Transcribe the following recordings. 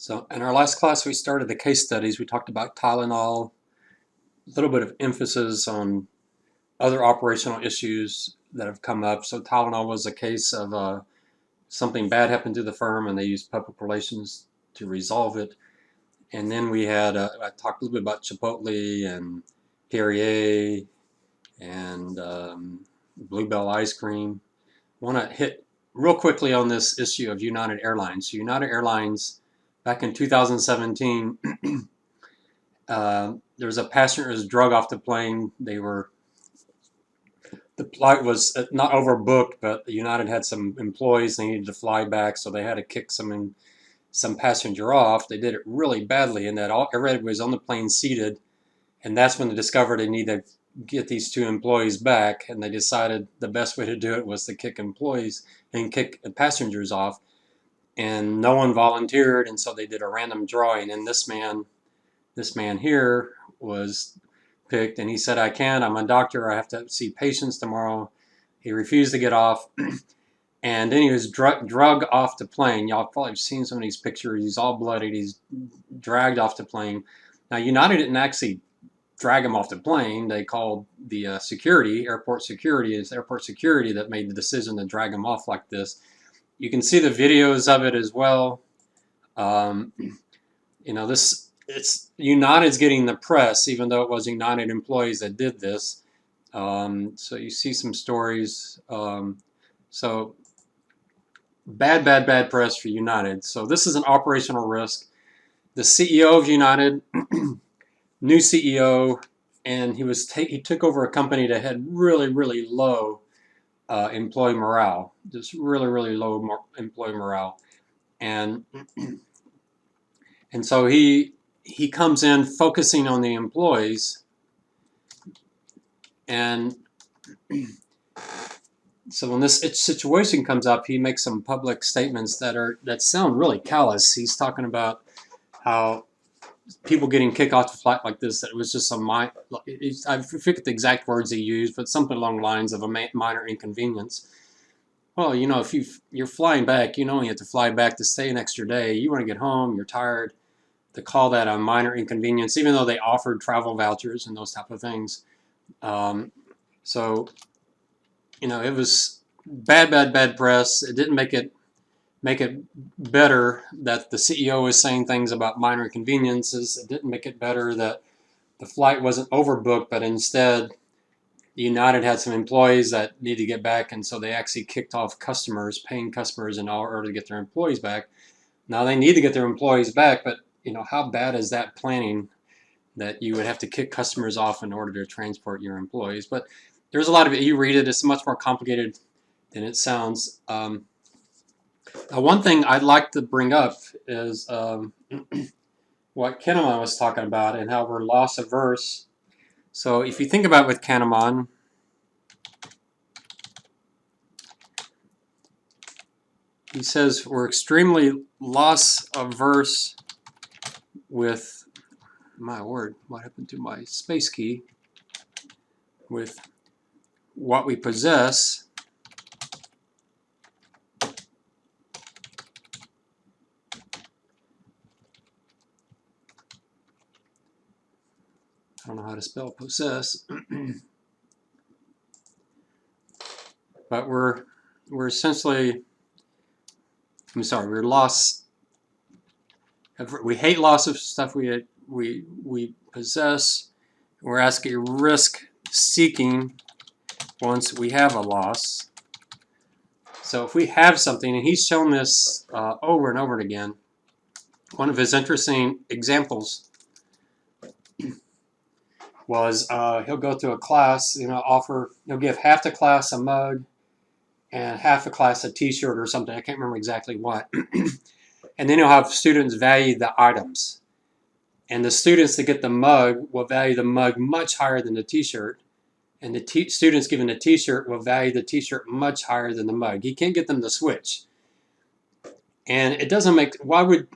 So in our last class, we started the case studies. We talked about Tylenol, a little bit of emphasis on other operational issues that have come up. So Tylenol was a case of something bad happened to the firm, and they used public relations to resolve it. And then we had, I talked a little bit about Chipotle and Perrier and Bluebell ice cream. I want to hit real quickly on this issue of United Airlines. So United Airlines, back in 2017, there was a passenger who was drug off the plane. The flight was not overbooked, but United had some employees they needed to fly back, so they had to kick some passenger off. They did it really badly in that everybody was on the plane seated, and that's when they discovered they needed to get these two employees back, and they decided the best way to do it was to kick employees and kick passengers off, and no one volunteered, and so they did a random drawing, and this man here was picked, and he said, I can't, I'm a doctor, I have to see patients tomorrow. He refused to get off, and then he was drug off the plane. Y'all probably have seen some of these pictures. He's all bloodied, he's dragged off the plane. Now, United didn't actually drag him off the plane. They called the security, airport security. It's airport security that made the decision to drag him off like this. You can see the videos of it as well. It's United's getting the press, even though it was United employees that did this. So you see some stories. So bad press for United. So this is an operational risk. The CEO of United, new CEO, and he took over a company that had really low employee morale, just really low employee morale, and so he comes in focusing on the employees, and so when this situation comes up, he makes some public statements that sound really callous. He's talking about how people getting kicked off the flight like this, that it was just I forget the exact words he used, but something along the lines of a minor inconvenience. Well, if you're flying back, you have to fly back to stay an extra day. You want to get home, you're tired. To call that a minor inconvenience, even though they offered travel vouchers and those type of things. So, it was bad press. It didn't make it better that the CEO was saying things about minor inconveniences. It didn't make it better that the flight wasn't overbooked, but instead United had some employees that need to get back, and so they actually kicked off paying customers in order to get their employees back. Now they need to get their employees back, but how bad is that planning that you would have to kick customers off in order to transport your employees? But there's a lot of it. You read it, it's much more complicated than it sounds. One thing I'd like to bring up is what Kahneman was talking about and how we're loss averse. So if you think about it with Kahneman, he says we're extremely loss averse with, my word, what happened to my space key, with what we possess, I don't know how to spell possess, but we're essentially, we hate loss of stuff we possess. We're asking risk seeking once we have a loss. So if we have something, and he's shown this over and over again, one of his interesting examples was he'll go to a class, he'll give half the class a mug and half the class a t-shirt or something. I can't remember exactly what. And then he'll have students value the items. And the students that get the mug will value the mug much higher than the t-shirt. And the students given the t-shirt will value the t-shirt much higher than the mug. He can't get them to switch. And it doesn't make, why would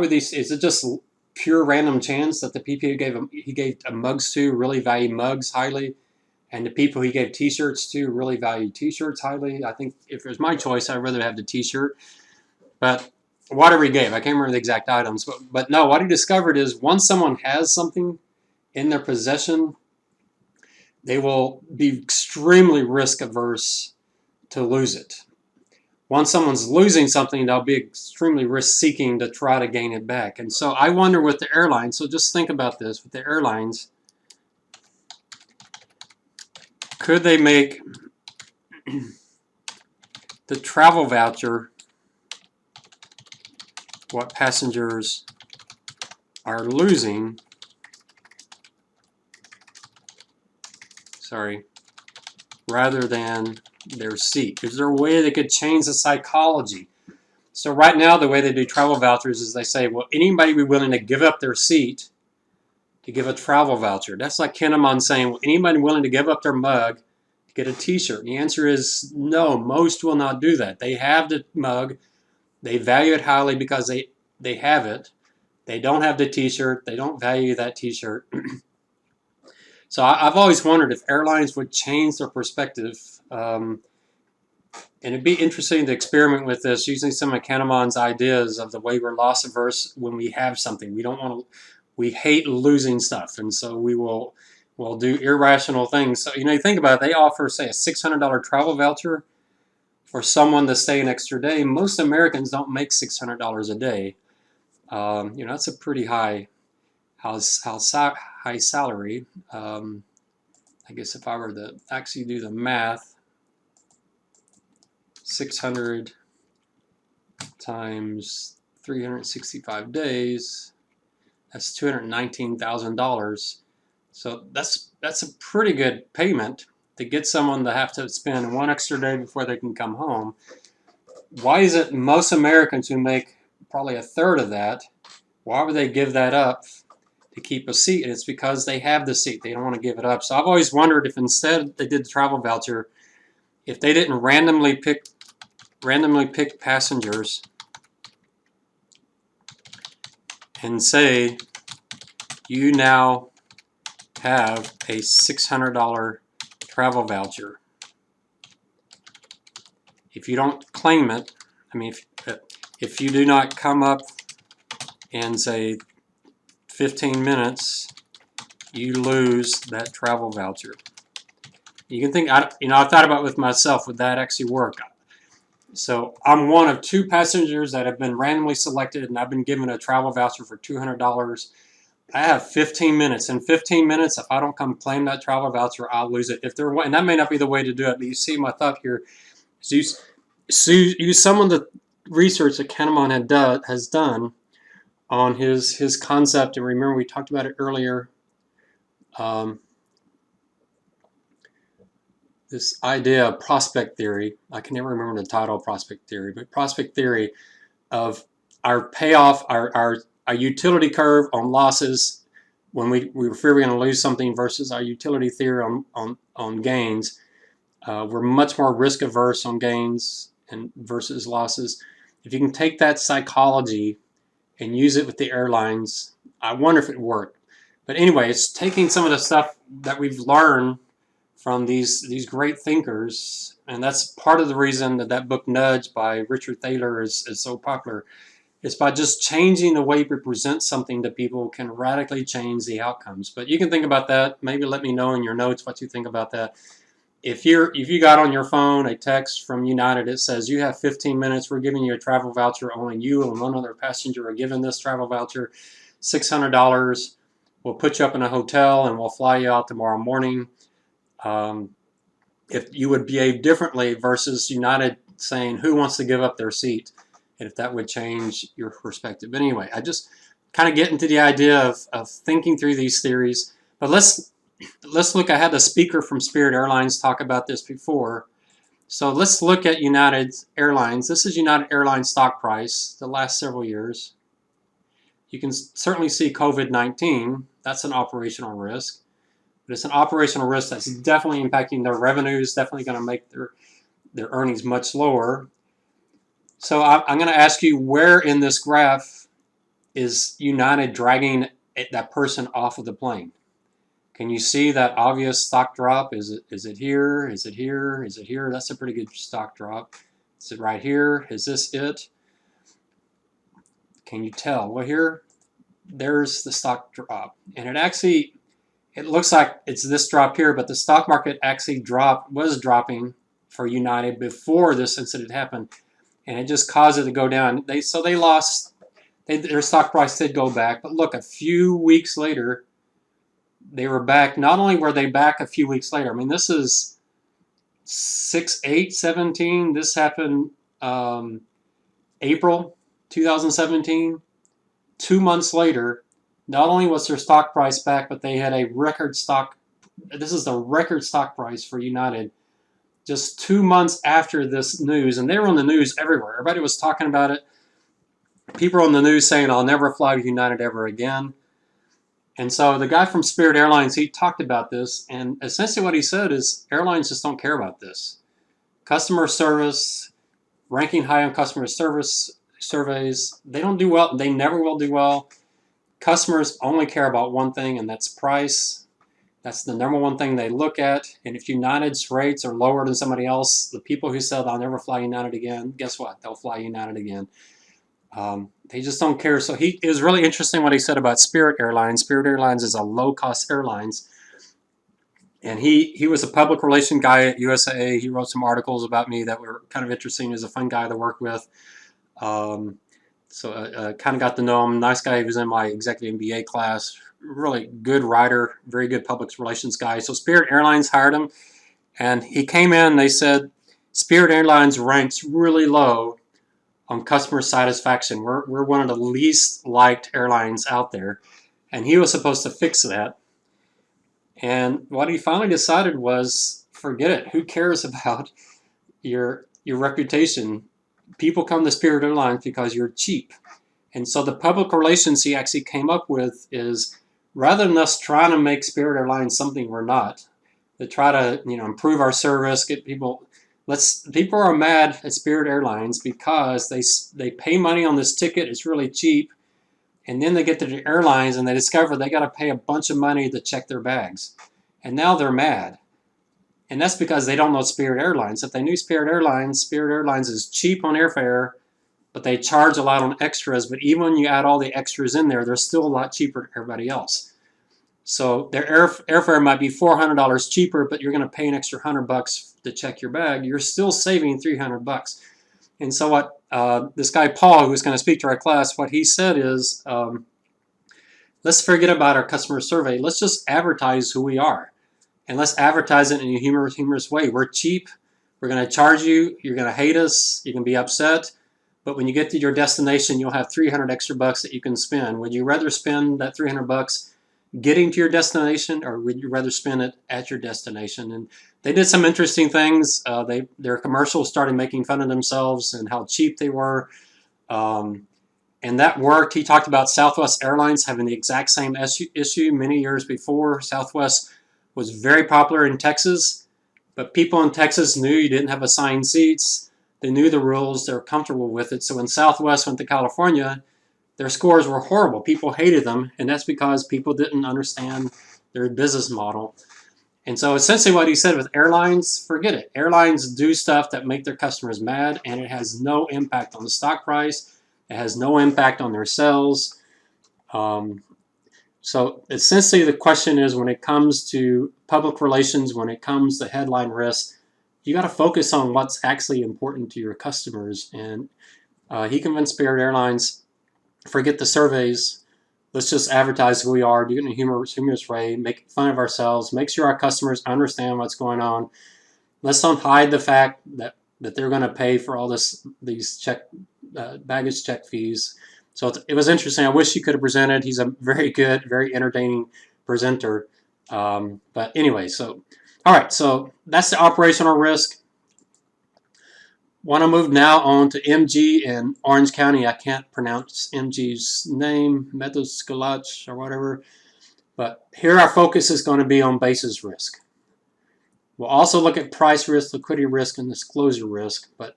these, is it just pure random chance that the people he gave mugs to really value mugs highly, and the people he gave t-shirts to really value t-shirts highly? I think if it was my choice, I'd rather have the t-shirt. But whatever he gave. I can't remember the exact items, but no, what he discovered is once someone has something in their possession, they will be extremely risk averse to lose it. Once someone's losing something, they'll be extremely risk seeking to try to gain it back. And so I wonder with the airlines, so just think about this with the airlines, could they make the travel voucher what passengers are losing, rather than their seat? Is there a way they could change the psychology? So right now, the way they do travel vouchers is they say, well, anybody be willing to give up their seat to give a travel voucher? That's like Kinemon saying, well, anybody willing to give up their mug to get a t-shirt? And the answer is no, most will not do that. They have the mug, they value it highly because they have it. They don't have the t-shirt, they don't value that t-shirt. So I've always wondered if airlines would change their perspective. And it'd be interesting to experiment with this using some of Kahneman's ideas of the way we're loss averse when we have something. We hate losing stuff, and so we'll do irrational things. So you think about it, they offer, say, a $600 travel voucher for someone to stay an extra day. Most Americans don't make $600 a day. That's a pretty high salary. I guess if I were to actually do the math, 600 times 365 days, that's $219,000. So that's a pretty good payment to get someone to have to spend one extra day before they can come home. Why is it most Americans who make probably a third of that, why would they give that up to keep a seat? And it's because they have the seat. They don't want to give it up. So I've always wondered if instead they did the travel voucher, if they didn't randomly pick passengers and say, you now have a $600 travel voucher. If you don't claim it, if you do not come up in, say, 15 minutes, you lose that travel voucher. You can think, I thought about it with myself, would that actually work? So I'm one of 2 passengers that have been randomly selected, and I've been given a travel voucher for $200. I have 15 minutes. In 15 minutes, if I don't come claim that travel voucher, I'll lose it. And that may not be the way to do it, but you see my thought here is use some of the research that Kahneman has done on his concept. And remember, we talked about it earlier. This idea of prospect theory. I can never remember the title of prospect theory, but prospect theory of our payoff, our utility curve on losses when we fear we're going to lose something versus our utility theory on gains. We're much more risk averse on gains and versus losses. If you can take that psychology and use it with the airlines, I wonder if it worked. But anyway, it's taking some of the stuff that we've learned from these great thinkers, and that's part of the reason that book Nudge by Richard Thaler is so popular. It's by just changing the way we present something to people can radically change the outcomes. But you can think about that. Maybe let me know in your notes what you think about that. If you got on your phone a text from United, it says you have 15 minutes. We're giving you a travel voucher. Only you and one other passenger are given this travel voucher, $600. We'll put you up in a hotel and we'll fly you out tomorrow morning. If you would behave differently versus United saying who wants to give up their seat, and if that would change your perspective. But anyway, I just kind of get into the idea of thinking through these theories. But let's look. I had a speaker from Spirit Airlines talk about this before. So let's look at United Airlines. This is United Airlines stock price the last several years. You can certainly see COVID-19. That's an operational risk. But it's an operational risk that's definitely impacting their revenues, definitely going to make their earnings much lower. So I'm going to ask you, where in this graph is United dragging that person off of the plane? Can you see that obvious stock drop? Is it here? Is it here? Is it here? That's a pretty good stock drop. Is it right here? Is this it? can you tell? Well, there's the stock drop, and it looks like it's this drop here, but the stock market actually was dropping for United before this incident happened, and it just caused it to go down. They lost. Their stock price did go back, but look, a few weeks later, they were back. Not only were they back a few weeks later, I mean, this is 6/8/17. This happened April 2017. 2 months later, not only was their stock price back, but they had a record stock. This is the record stock price for United just 2 months after this news. And they were on the news everywhere. Everybody was talking about it. People on the news saying, I'll never fly with United ever again. And so the guy from Spirit Airlines, he talked about this. And essentially what he said is airlines just don't care about this. Customer service, ranking high on customer service surveys, they don't do well. They never will do well. Customers only care about one thing, and that's price. That's the number one thing they look at. And if United's rates are lower than somebody else, the people who said, I'll never fly United again, guess what? They'll fly United again. They just don't care. So it was really interesting what he said about Spirit Airlines. Spirit Airlines is a low-cost airlines. And he was a public relation guy at UTSA. He wrote some articles about me that were kind of interesting. He was a fun guy to work with. So I kind of got to know him. Nice guy. He was in my executive MBA class. Really good writer, very good public relations guy. So Spirit Airlines hired him. And he came in, they said, Spirit Airlines ranks really low on customer satisfaction. We're one of the least liked airlines out there. And he was supposed to fix that. And what he finally decided was, forget it. Who cares about your reputation? People come to Spirit Airlines because you're cheap. And so the public relations he actually came up with is, rather than us trying to make Spirit Airlines something we're not, to try to improve our service, get people. People are mad at Spirit Airlines because they pay money on this ticket. It's really cheap. And then they get to the airlines and they discover they got to pay a bunch of money to check their bags. And now they're mad. And that's because they don't know Spirit Airlines. If they knew Spirit Airlines is cheap on airfare, but they charge a lot on extras. But even when you add all the extras in there, they're still a lot cheaper than everybody else. So their airfare might be $400 cheaper, but you're going to pay an extra $100 to check your bag. You're still saving $300. And so what this guy Paul, who's going to speak to our class, what he said is, let's forget about our customer survey. Let's just advertise who we are, and let's advertise it in a humorous way. We're cheap. We're going to charge you. You're going to hate us. You can be upset. But when you get to your destination, you'll have $300 extra that you can spend. Would you rather spend that $300 getting to your destination, or would you rather spend it at your destination? And they did some interesting things. Their commercials started making fun of themselves and how cheap they were. And that worked. He talked about Southwest Airlines having the exact same issue many years before. Southwest was very popular in Texas, but people in Texas knew you didn't have assigned seats. They knew the rules. They were comfortable with it. So when Southwest went to California, their scores were horrible. People hated them, and that's because people didn't understand their business model. And so essentially what he said with airlines, forget it. Airlines do stuff that make their customers mad, and it has no impact on the stock price. It has no impact on their sales. So essentially the question is, when it comes to public relations, when it comes to headline risk, you got to focus on what's actually important to your customers. And he convinced Spirit Airlines, forget the surveys. Let's just advertise who we are, do it in a humorous way, make fun of ourselves, make sure our customers understand what's going on. Let's don't hide the fact that they're going to pay for all these baggage check fees. So it was interesting. I wish he could have presented. He's a very good, very entertaining presenter. But anyway, all right, so that's the operational risk. Want to move now on to MG in Orange County. I can't pronounce MG's name, Metoskalach or whatever. But here our focus is going to be on basis risk. We'll also look at price risk, liquidity risk, and disclosure risk. But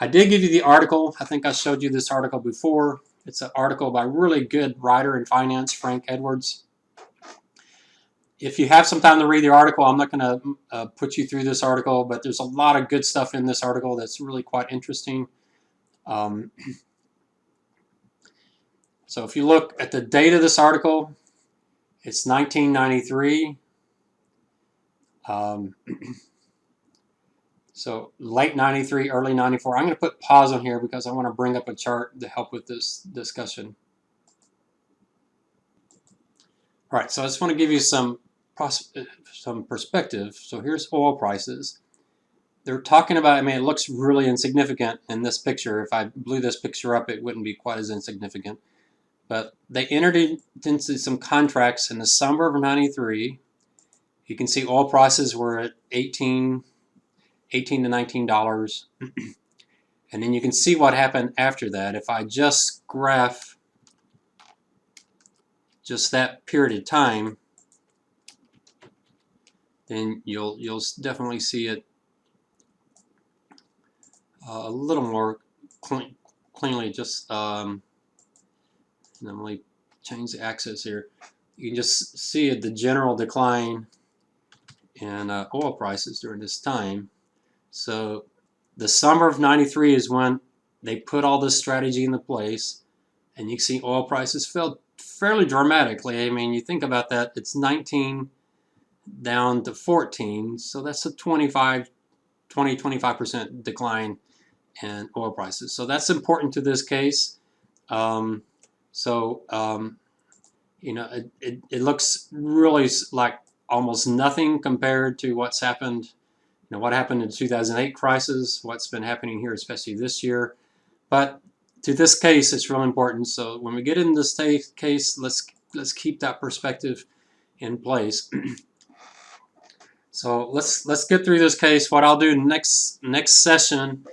I did give you the article. I think I showed you this article before. It's an article by a really good writer in finance, Frank Edwards. If you have some time to read the article, I'm not going to put you through this article, but there's a lot of good stuff in this article that's really quite interesting. So if you look at the date of this article, it's 1993. So late 93, early 94. I'm going to put pause on here because I want to bring up a chart to help with this discussion. All right, so I just want to give you some perspective. So here's oil prices. They're talking about, I mean, it looks really insignificant in this picture. If I blew this picture up, it wouldn't be quite as insignificant. But they entered into some contracts in the summer of 93. You can see oil prices were at $18 to $19. And then you can see what happened after that. If I just graph just that period of time, then you'll definitely see it a little more cleanly. Just let me change the axis here. You can just see the general decline in oil prices during this time. So the summer of 93 is when they put all this strategy into place, and you can see oil prices fell fairly dramatically. I mean, you think about that, it's 19 down to 14, so that's a 20-25% decline in oil prices. So that's important to this case. You know, it looks really like almost nothing compared to what's happened, you know, what happened in the 2008 crisis, what's been happening here, especially this year. But to this case, it's really important. So when we get into this case, let's keep that perspective in place. So let's get through this case. What I'll do next session,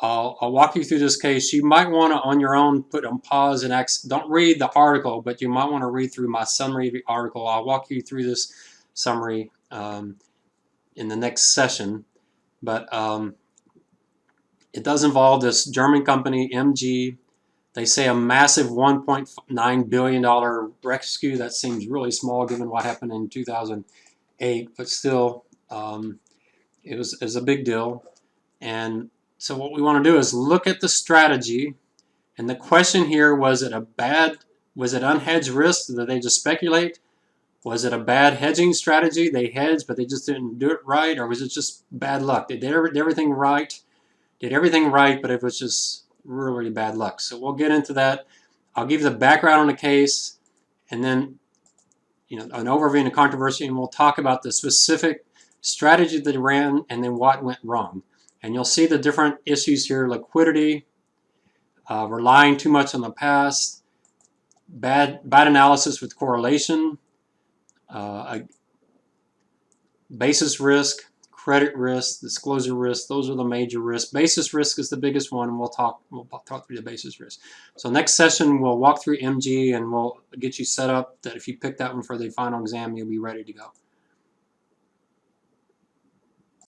I'll walk you through this case. You might want to, on your own, put on pause and don't read the article, but you might want to read through my summary of the article. I'll walk you through this summary in the next session. But it does involve this German company, MG. They say a massive $1.9 billion rescue. That seems really small given what happened in 2008, but still, it was a big deal. And so what we want to do is look at the strategy. And the question here, was it unhedged risk? Did they just speculate? Was it a bad hedging strategy? They hedged, but they just didn't do it right? Or was it just bad luck? They did everything right, but it was just really bad luck. So we'll get into that. I'll give you the background on the case, and then, you know, an overview and a controversy, and we'll talk about the specific strategy that they ran and then what went wrong. And you'll see the different issues here: liquidity, relying too much on the past, bad analysis with correlation, basis risk, credit risk, disclosure risk. Those are the major risks. Basis risk is the biggest one, and we'll talk through the basis risk. So next session, we'll walk through MG, and we'll get you set up that if you pick that one for the final exam, you'll be ready to go.